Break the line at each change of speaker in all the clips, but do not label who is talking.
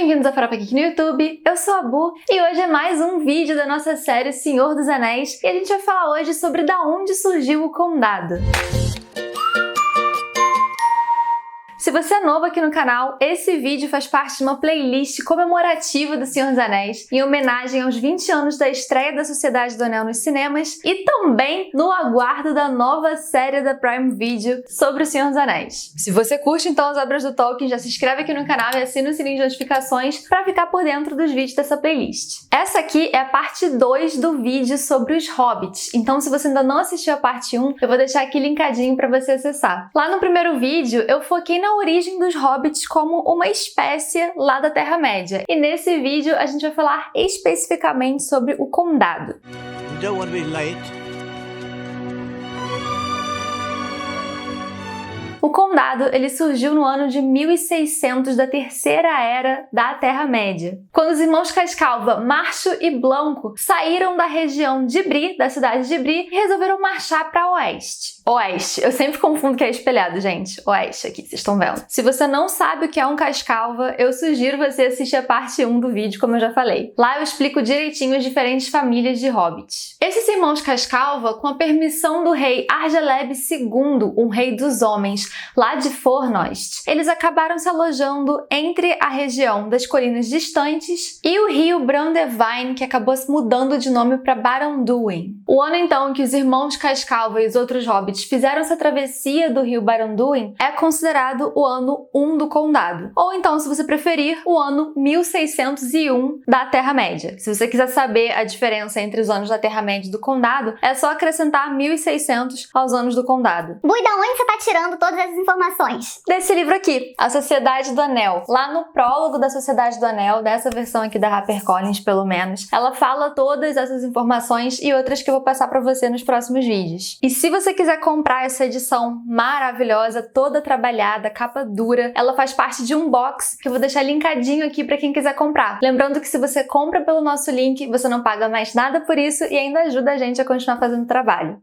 bem-vindos a Farofa Geek no YouTube, eu sou a Bu e hoje é mais um vídeo da nossa série Senhor dos Anéis e a gente vai falar hoje sobre da onde surgiu o Condado. Se você é novo aqui no canal, esse vídeo faz parte de uma playlist comemorativa do Senhor dos Anéis, em homenagem aos 20 anos da estreia da Sociedade do Anel nos cinemas e também no aguardo da nova série da Prime Video sobre o Senhor dos Anéis. Se você curte então as obras do Tolkien, já se inscreve aqui no canal e assina o sininho de notificações para ficar por dentro dos vídeos dessa playlist. Essa aqui é a parte 2 do vídeo sobre os Hobbits, então se você ainda não assistiu a parte 1, eu vou deixar aqui linkadinho para você acessar. Lá no primeiro vídeo, eu foquei na origem dos Hobbits como uma espécie lá da Terra-média. E nesse vídeo a gente vai falar especificamente sobre o Condado. O Condado, ele surgiu no ano de 1600 da Terceira Era da Terra-média, quando os irmãos Cascalva, Marcho e Blanco, saíram da região de Bree, da cidade de Bree, e resolveram marchar para oeste. Oeste, eu sempre confundo que é espelhado, gente. Oeste aqui, vocês estão vendo. Se você não sabe o que é um Cascalva, eu sugiro você assistir a parte 1 do vídeo, como eu já falei. Lá eu explico direitinho as diferentes famílias de hobbits. Esses irmãos Cascalva, com a permissão do rei Argeleb II, um rei dos homens, lá de Fornost, eles acabaram se alojando entre a região das colinas distantes e o rio Brandevine, que acabou se mudando de nome para Barad-dûin. O ano então que os irmãos Cascalva e os outros hobbits fizeram essa travessia do rio Barad-dûin é considerado o ano 1 do Condado, ou então, se você preferir, o ano 1601 da Terra-média. Se você quiser saber a diferença entre os anos da Terra-média e do Condado, é só acrescentar 1600 aos anos do Condado.
Bui, da onde você tá tirando todas essas informações?
Desse livro aqui, A Sociedade do Anel. Lá no prólogo da Sociedade do Anel, dessa versão aqui da HarperCollins, pelo menos, ela fala todas essas informações e outras que eu vou passar pra você nos próximos vídeos. E se você quiser comprar essa edição maravilhosa, toda trabalhada, capa dura, ela faz parte de um box que eu vou deixar linkadinho aqui pra quem quiser comprar. Lembrando que se você compra pelo nosso link, você não paga mais nada por isso e ainda ajuda a gente a continuar fazendo o trabalho.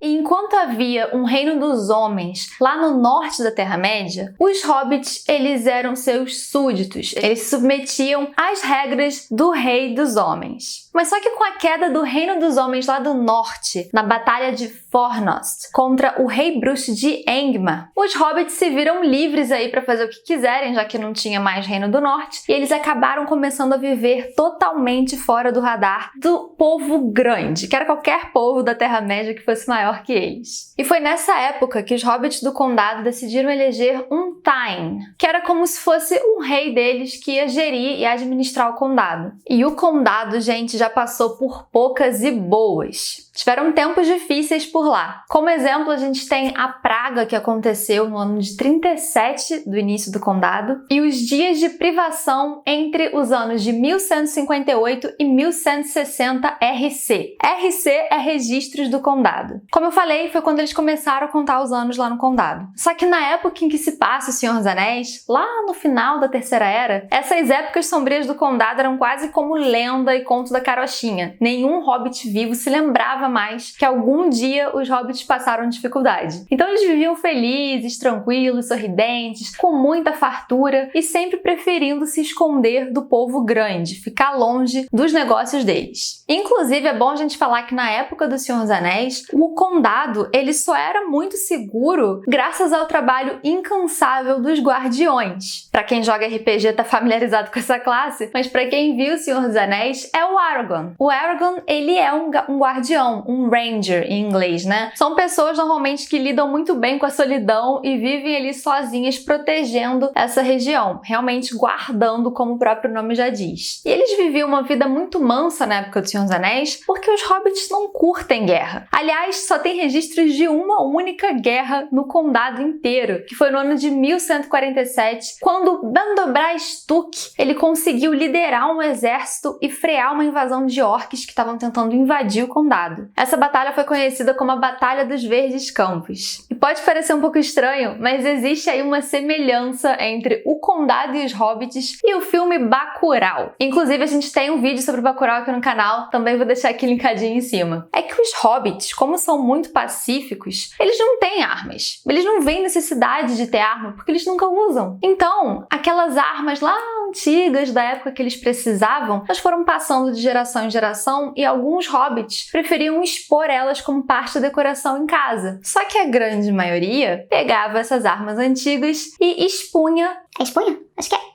Enquanto havia um reino dos homens lá no norte da Terra-média, os hobbits, eles eram seus súditos. Eles se submetiam às regras do rei dos homens. Mas só que com a queda do reino dos homens lá do norte, na batalha de Fornost, contra o rei bruxo de Angmar, os hobbits se viram livres aí para fazer o que quiserem, já que não tinha mais reino do norte, e eles acabaram começando a viver totalmente fora do radar do povo grande, que era qualquer povo da Terra-média que fosse maior que eles. E foi nessa época que os hobbits do Condado decidiram eleger um Thine, que era como se fosse um rei deles que ia gerir e administrar o Condado. E o Condado, gente, já passou por poucas e boas. Tiveram tempos difíceis por lá. Como exemplo, a gente tem a praga que aconteceu no ano de 37 do início do Condado e os dias de privação entre os anos de 1158 e 1160 RC. RC é Registros do Condado. Como eu falei, foi quando eles começaram a contar os anos lá no Condado. Só que na época em que se passa o Senhor dos Anéis, lá no final da Terceira Era, essas épocas sombrias do Condado eram quase como lenda e conto da carochinha. Nenhum hobbit vivo se lembrava mais que algum dia os hobbits passaram dificuldade. Então eles viviam felizes, tranquilos, sorridentes, com muita fartura e sempre preferindo se esconder do povo grande, ficar longe dos negócios deles. Inclusive, é bom a gente falar que na época do Senhor dos Anéis, o Condado ele só era muito seguro graças ao trabalho incansável dos Guardiões. Para quem joga RPG tá familiarizado com essa classe, mas para quem viu o Senhor dos Anéis, é o Aragorn. O Aragorn, ele é um guardião, um ranger em inglês, né? São pessoas normalmente que lidam muito bem com a solidão e vivem ali sozinhas protegendo essa região, realmente guardando, como o próprio nome já diz. E eles viviam uma vida muito mansa na época do Senhor dos Anéis, porque os hobbits não curtem guerra. Aliás, só tem registros de uma única guerra no condado inteiro, que foi no ano de 1147, quando Bandobras Tuk, ele conseguiu liderar um exército e frear uma invasão de orcs que estavam tentando invadir o condado. Condado. Essa batalha foi conhecida como a Batalha dos Verdes Campos. E pode parecer um pouco estranho, mas existe aí uma semelhança entre o Condado e os Hobbits e o filme Bacurau. Inclusive, a gente tem um vídeo sobre Bacurau aqui no canal, também vou deixar aqui linkadinho em cima. É que os Hobbits, como são muito pacíficos, eles não têm armas. Eles não veem necessidade de ter arma, porque eles nunca usam. Então, aquelas armas lá antigas, da época que eles precisavam, elas foram passando de geração em geração e alguns hobbits preferiam expor elas como parte da decoração em casa. Só que a grande maioria pegava essas armas antigas e expunha.
É expunha? Acho que é.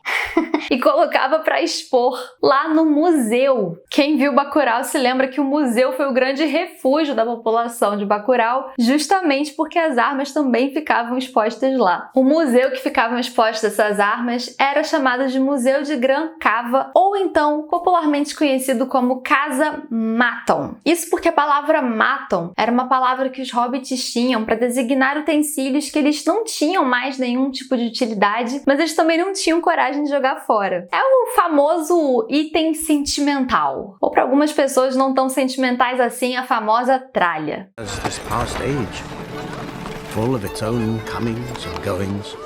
E colocava para expor lá no museu. Quem viu Bacurau se lembra que o museu foi o grande refúgio da população de Bacurau, justamente porque as armas também ficavam expostas lá. O museu que ficavam expostas essas armas era chamado de Museu de Gran Cava, ou então popularmente conhecido como Casa Maton. Isso porque a palavra Maton era uma palavra que os hobbits tinham para designar utensílios que eles não tinham mais nenhum tipo de utilidade, mas eles também não tinham coragem de jogar fora. É o famoso item sentimental. Ou para algumas pessoas não tão sentimentais assim, a famosa tralha.
This past age, full of its own comings and goings,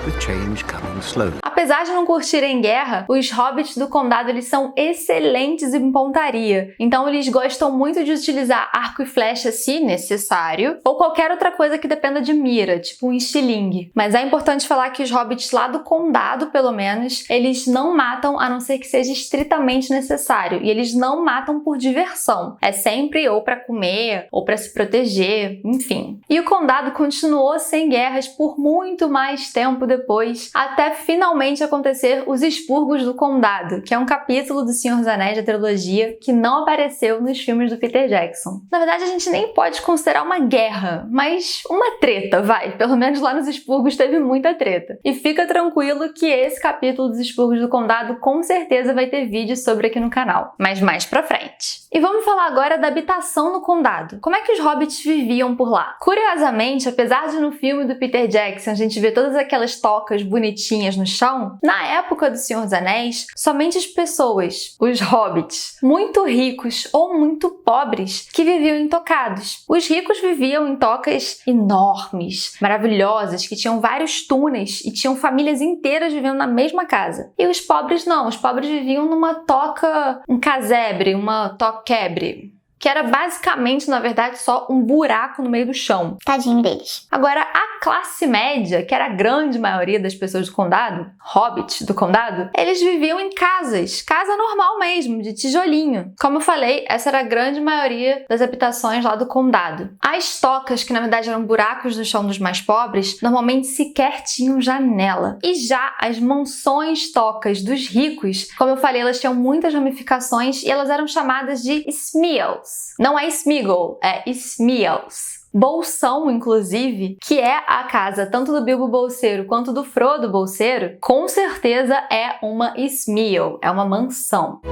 with change coming slowly.
Apesar de não curtirem guerra, os hobbits do condado eles são excelentes em pontaria. Então eles gostam muito de utilizar arco e flecha se necessário, ou qualquer outra coisa que dependa de mira, tipo um estilingue. Mas é importante falar que os hobbits lá do condado, pelo menos, eles não matam a não ser que seja estritamente necessário. E eles não matam por diversão. É sempre ou para comer, ou para se proteger, enfim. E o condado continuou sem guerras por muito mais tempo depois, até finalmente acontecer os Expurgos do Condado, que é um capítulo do Senhor dos Anéis da trilogia que não apareceu nos filmes do Peter Jackson. Na verdade, a gente nem pode considerar uma guerra, mas uma treta, vai. Pelo menos lá nos Expurgos teve muita treta. E fica tranquilo que esse capítulo dos Expurgos do Condado com certeza vai ter vídeo sobre aqui no canal, mas mais pra frente. E vamos falar agora da habitação no condado. Como é que os hobbits viviam por lá? Curiosamente, apesar de no filme do Peter Jackson a gente ver todas aquelas tocas bonitinhas no chão, na época do Senhor dos Anéis, somente as pessoas, os hobbits, muito ricos ou muito pobres, que viviam em tocados. Os ricos viviam em tocas enormes, maravilhosas, que tinham vários túneis e tinham famílias inteiras vivendo na mesma casa. E os pobres não, os pobres viviam numa toca, um casebre, uma toquebre, que era basicamente, na verdade, só um buraco no meio do chão.
Tadinho deles.
Agora, a classe média, que era a grande maioria das pessoas do condado, hobbits do condado, eles viviam em casas, casa normal mesmo, de tijolinho. Como eu falei, essa era a grande maioria das habitações lá do condado. As tocas, que na verdade eram buracos no chão dos mais pobres, normalmente sequer tinham janela. E já as mansões tocas dos ricos, como eu falei, elas tinham muitas ramificações e elas eram chamadas de smeals. Não é Smeagol, é Smeals. Bolsão, inclusive, que é a casa tanto do Bilbo Bolseiro quanto do Frodo Bolseiro, com certeza é uma Smeal, é uma mansão.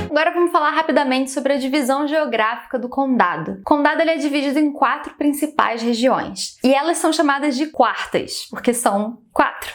Agora vamos falar rapidamente sobre a divisão geográfica do condado. O condado ele é dividido em 4 principais regiões, e elas são chamadas de quartas, porque são 4.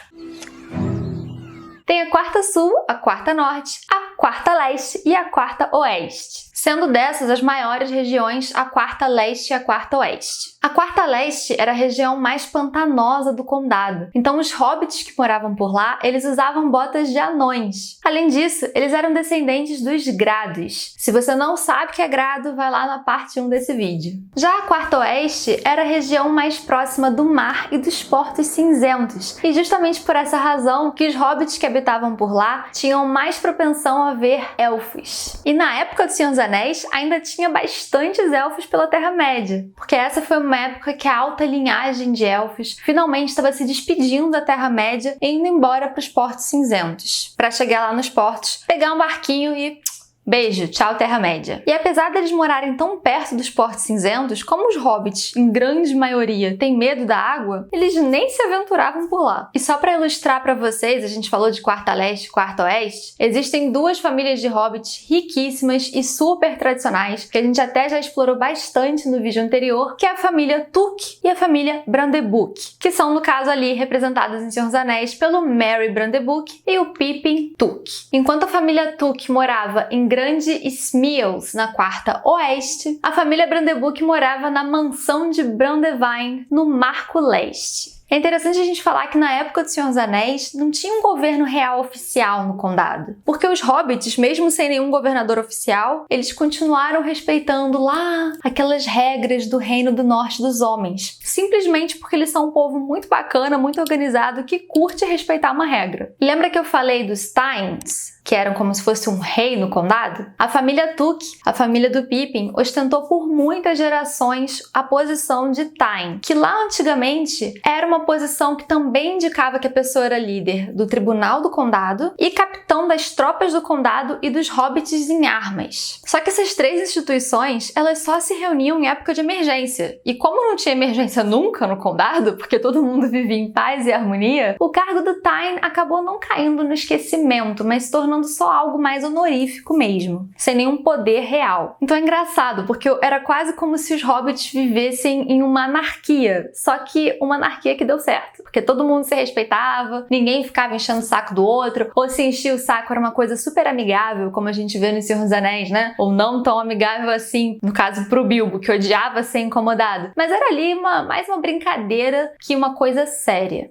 Tem a quarta sul, a quarta norte, a quarta leste e a quarta oeste. Sendo dessas as maiores regiões a quarta leste e a quarta oeste. A quarta leste era a região mais pantanosa do condado, então os hobbits que moravam por lá, eles usavam botas de anões. Além disso, eles eram descendentes dos grados. Se você não sabe o que é grado, vai lá na parte 1 desse vídeo. Já a quarta oeste era a região mais próxima do mar e dos portos cinzentos, e justamente por essa razão que os hobbits que habitavam por lá tinham mais propensão a ver elfos. E na época do Senhor dos Anéis, ainda tinha bastantes elfos pela Terra-média, porque essa foi uma época que a alta linhagem de elfos finalmente estava se despedindo da Terra-média e indo embora para os portos cinzentos, para chegar lá nos portos, pegar um barquinho e beijo, tchau Terra-média. E apesar deles morarem tão perto dos portos cinzentos, como os hobbits, em grande maioria, têm medo da água, eles nem se aventuravam por lá. E só para ilustrar para vocês, a gente falou de quarta leste e quarta oeste, existem 2 famílias de hobbits riquíssimas e super tradicionais, que a gente até já explorou bastante no vídeo anterior, que é a família Took e a família Brandebuck, que são, no caso ali, representadas em Senhor dos Anéis pelo Merry Brandebuck e o Pippin Took. Enquanto a família Took morava em Grande Smeals, na Quarta Oeste, a família Brandeburg morava na mansão de Brandevine, no Marco Leste. É interessante a gente falar que na época do Senhor dos Anéis não tinha um governo real oficial no condado, porque os hobbits, mesmo sem nenhum governador oficial, eles continuaram respeitando lá aquelas regras do Reino do Norte dos Homens, simplesmente porque eles são um povo muito bacana, muito organizado, que curte respeitar uma regra. Lembra que eu falei dos Thynes, que eram como se fosse um rei no condado? A família Tuque, a família do Pippin, ostentou por muitas gerações a posição de Thine, que lá antigamente era uma posição que também indicava que a pessoa era líder do tribunal do condado e capitão das tropas do condado e dos hobbits em armas. Só que essas três instituições, elas só se reuniam em época de emergência. E como não tinha emergência nunca no condado, porque todo mundo vivia em paz e harmonia, o cargo do Thine acabou não caindo no esquecimento, mas se tornando só algo mais honorífico mesmo, sem nenhum poder real. Então é engraçado, porque era quase como se os hobbits vivessem em uma anarquia, só que uma anarquia que deu certo, porque todo mundo se respeitava, ninguém ficava enchendo o saco do outro, ou se enchia o saco era uma coisa super amigável, como a gente vê no Senhor dos Anéis, né? Ou não tão amigável assim, no caso pro Bilbo, que odiava ser incomodado. Mas era ali mais uma brincadeira que uma coisa séria.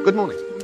Good morning.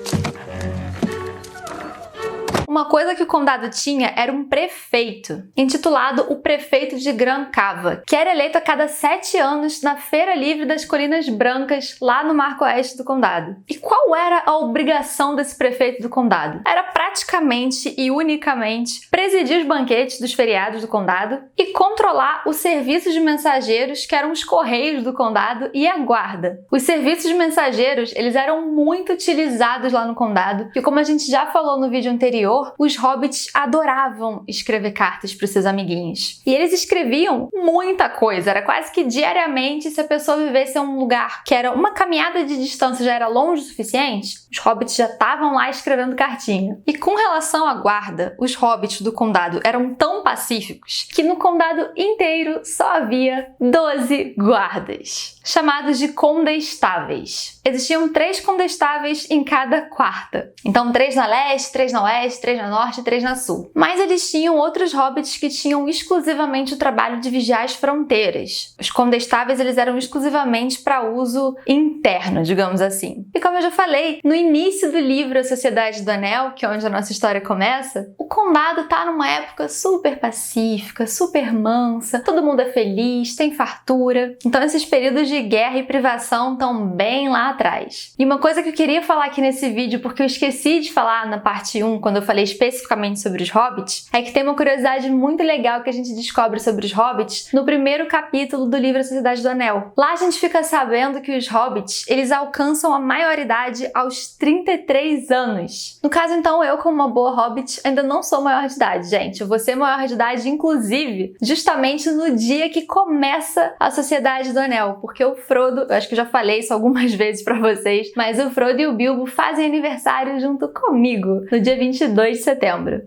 Uma coisa que o condado tinha era um prefeito, intitulado o Prefeito de Gran Cava, que era eleito a cada 7 anos na Feira Livre das Colinas Brancas, lá no Marco Oeste do condado. E qual era a obrigação desse prefeito do condado? Era praticamente e unicamente presidir os banquetes dos feriados do condado e controlar os serviços de mensageiros, que eram os correios do condado, e a guarda. Os serviços de mensageiros, eles eram muito utilizados lá no condado, e como a gente já falou no vídeo anterior, os hobbits adoravam escrever cartas para os seus amiguinhos. E eles escreviam muita coisa, era quase que diariamente. Se a pessoa vivesse em um lugar que era uma caminhada de distância, já era longe o suficiente, os hobbits já estavam lá escrevendo cartinha. E com relação à guarda, os hobbits do condado eram tão pacíficos que no condado inteiro só havia 12 guardas, chamados de condestáveis. Existiam 3 condestáveis em cada quarta. Então 3 na leste, 3 na oeste, 3 na norte e 3 na sul. Mas eles tinham outros hobbits que tinham exclusivamente o trabalho de vigiar as fronteiras. Os condestáveis, eles eram exclusivamente para uso interno, digamos assim. E como eu já falei, no início do livro A Sociedade do Anel, que é onde a nossa história começa, o condado tá numa época super pacífica, super mansa, todo mundo é feliz, tem fartura. Então esses períodos de guerra e privação estão bem lá atrás. E uma coisa que eu queria falar aqui nesse vídeo, porque eu esqueci de falar na parte 1, quando eu falei especificamente sobre os hobbits, é que tem uma curiosidade muito legal que a gente descobre sobre os hobbits no primeiro capítulo do livro A Sociedade do Anel. Lá a gente fica sabendo que os hobbits, eles alcançam a maioridade aos 33 anos. No caso, então, eu, como uma boa hobbit, ainda não sou maior de idade, gente. Eu vou ser maior de idade, inclusive, justamente no dia que começa a Sociedade do Anel, porque o Frodo, eu acho que eu já falei isso algumas vezes pra vocês, mas o Frodo e o Bilbo fazem aniversário junto comigo, no dia 22 de setembro.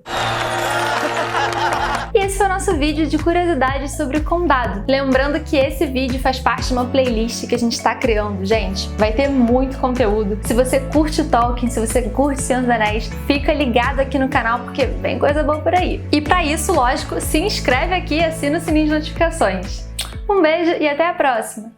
E esse foi o nosso vídeo de curiosidades sobre o condado. Lembrando que esse vídeo faz parte de uma playlist que a gente está criando, gente. Vai ter muito conteúdo. Se você curte Tolkien, se você curte Senhor dos Anéis, fica ligado aqui no canal porque vem coisa boa por aí. E para isso, lógico, se inscreve aqui e assina o sininho de notificações. Um beijo e até a próxima!